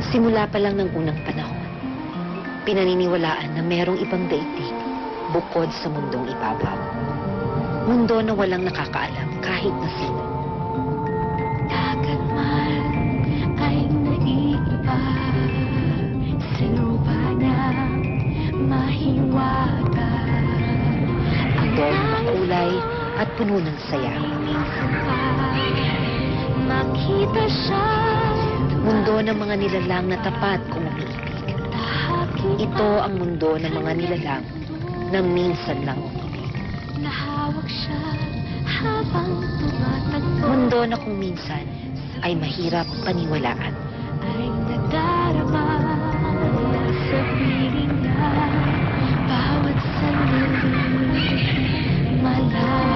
Simula pa lang ng unang panahon, pinaniniwalaan na merong ibang daigdig bukod sa mundong ibabaw. Mundo na walang nakakaalam kahit na sino. Dagat man ay naiiba sa lupa na mahiwaga. Mundo na makulay at puno ng saya. Makita siya. Mundo ng mga nilalang na tapat kung umiibig. Ito ang mundo ng mga nilalang na minsan lang umibig. Nahawak siya habang tumatagpo. Mundo na kung minsan ay mahirap paniwalaan. Ay nadarama sa piling na bawat sandali malaya.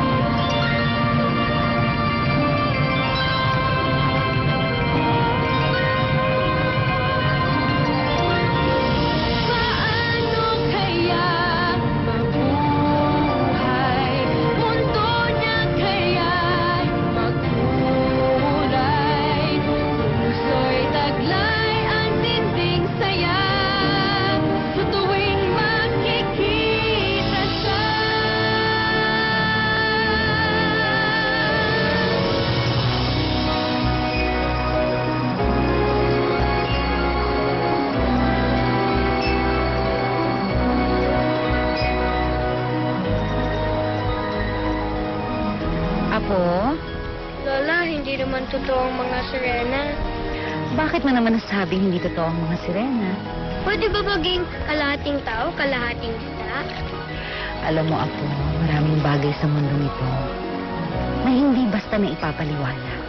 Apo, Lola, hindi naman totoo ang mga sirena. bakit mo naman nasabing hindi totoo ang mga sirena? Pwede ba maging kalahating tao, kalahating isda? Alam mo, Apo, maraming bagay sa mundong ito na hindi basta na ipapaliwanag.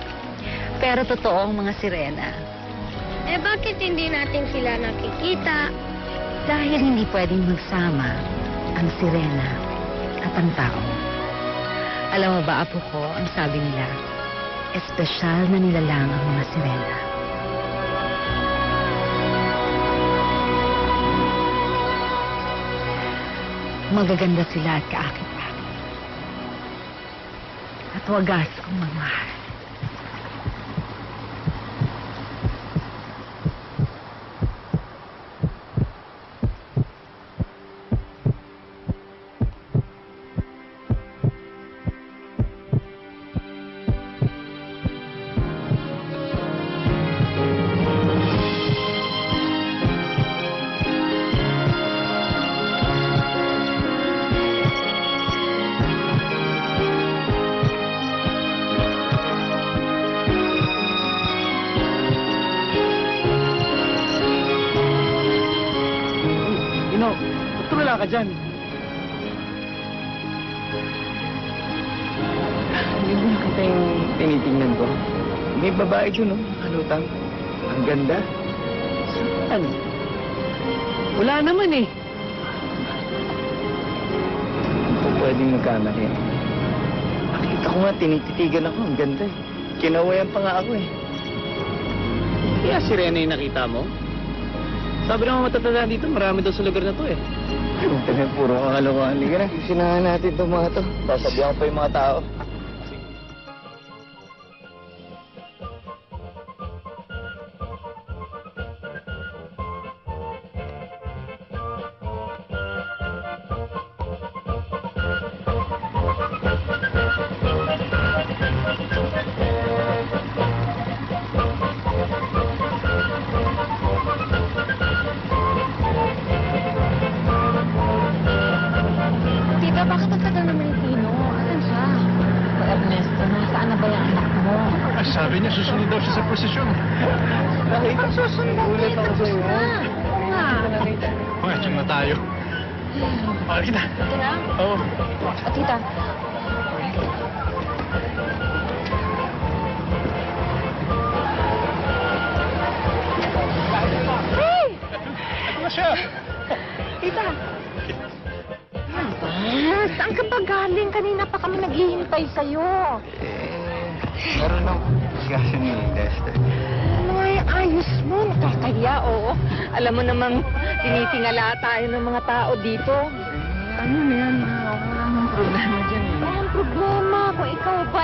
Pero totoo ang mga sirena. Eh bakit hindi natin sila nakikita? Dahil hindi pwedeng magsama ang sirena at ang tao. Alam mo ba, Apo ko, ang sabi nila, espesyal na nilalang ang mga sirena. Magaganda sila at kaakit-akit. At wagas ang magmahal. Wala ka dyan. Hindi mo nakita yung tinitingnan ko. May babae dun, no? Halutang. Ang ganda. Saan? Wala naman eh. Hindi ko pwedeng magkamali. Nakita ko nga, tinititigan ako. Ang ganda eh. Kinawayan pa nga ako eh. Kaya sirena yung nakita mo? Sabi ng mga matatanda dito, marami daw sa lugar na to eh. Ay, puro kakalokohan. Hindi ka na. Sinahan natin itong mga to. Sasabihan ko pa yung mga tao. Bakit ang tagal naman ni Tino? Asan siya? Ernesto, nasaan na ba yung anak mo? Sabi niya, susunod daw siya sa prosesyon. Ang susunod Ulit ako sa'yo. nga. Okay, dyan na tayo. Okay na. Ito na? Oo. O, tita. Hey! Ito na siya. Tita! Saan ka ba galing? Kanina pa kami naghihintay sa'yo. Meron ako. Kasi ni Lester. Ay, ayos mo. Nakakaya, oo. Alam mo namang tinitingala tayo ng mga tao dito. Ano na yan? Wala nang problema dyan. Walang problema. Kung ikaw pa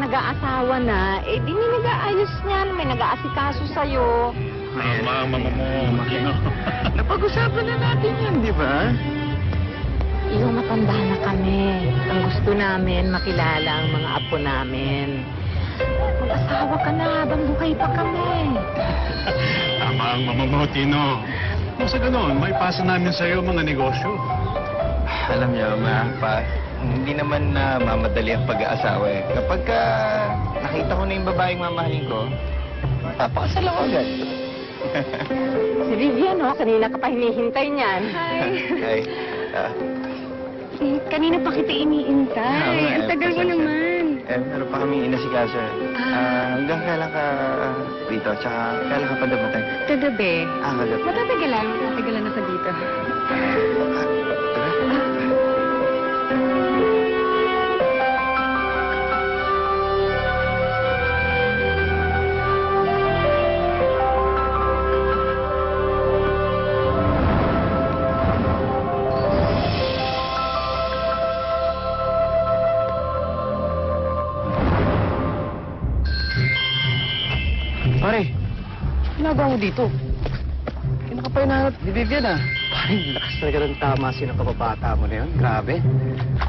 nag-aasawa na, di nag-aayos niyan. May nag-aasikaso sa'yo. Mama mo. Napag-usapan na natin yan, di ba? Yung matanda na kami. Ang gusto namin makilala ang mga apo namin. Mag-asawa ka na habang buhay pa kami. Tama ang mama mo, Tino. Kung sa ganoon, may pasa namin sa iyo mga negosyo. Alam niyo, pa, hindi naman na mamadali ang pag-aasawa eh. Kapag nakita ko na yung babaeng mamahalin ko, papakasal ako agad. Si Vivian, oh, kanina ka pa hinihintay niyan. Ay, Kanina pa kita iniintay. Ang tagal mo naman. meron pa kami inasikaso eh. Hanggang kailan ka dito, tsaka kailan ka pa damatay? Kagabi. Kagabi. Matatagalan ako dito. Tara. Pare, ginagawa mo dito? Kinakapay na ni Vivian ah. Pare, lakas talaga ng tama sino kababata mo na yun. Grabe.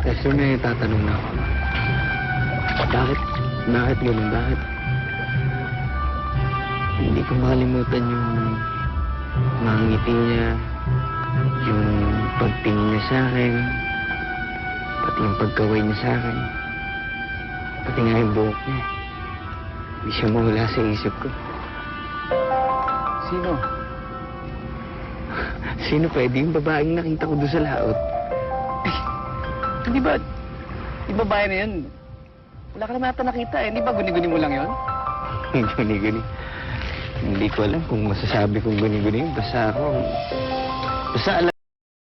Kasi may tatanong na ako. Bakit? Bakit ganun? Bakit? Hindi ko makalimutan yung mga ngiti niya, yung pagtingin niya sa akin, pati yung pagkaway niya sa akin, pati nga yung buhok niya. Hindi siya mawala sa isip ko. Sino? Sino pwede yung babaeng nakita ko doon sa laot? Hindi ba? Yung babae na yun, wala ka naman ata nakita eh. Hindi ba guni-guni mo lang yun? Guni-guni. Hindi ko alam kung masasabi kong guni-guni. Basta ako, basta alam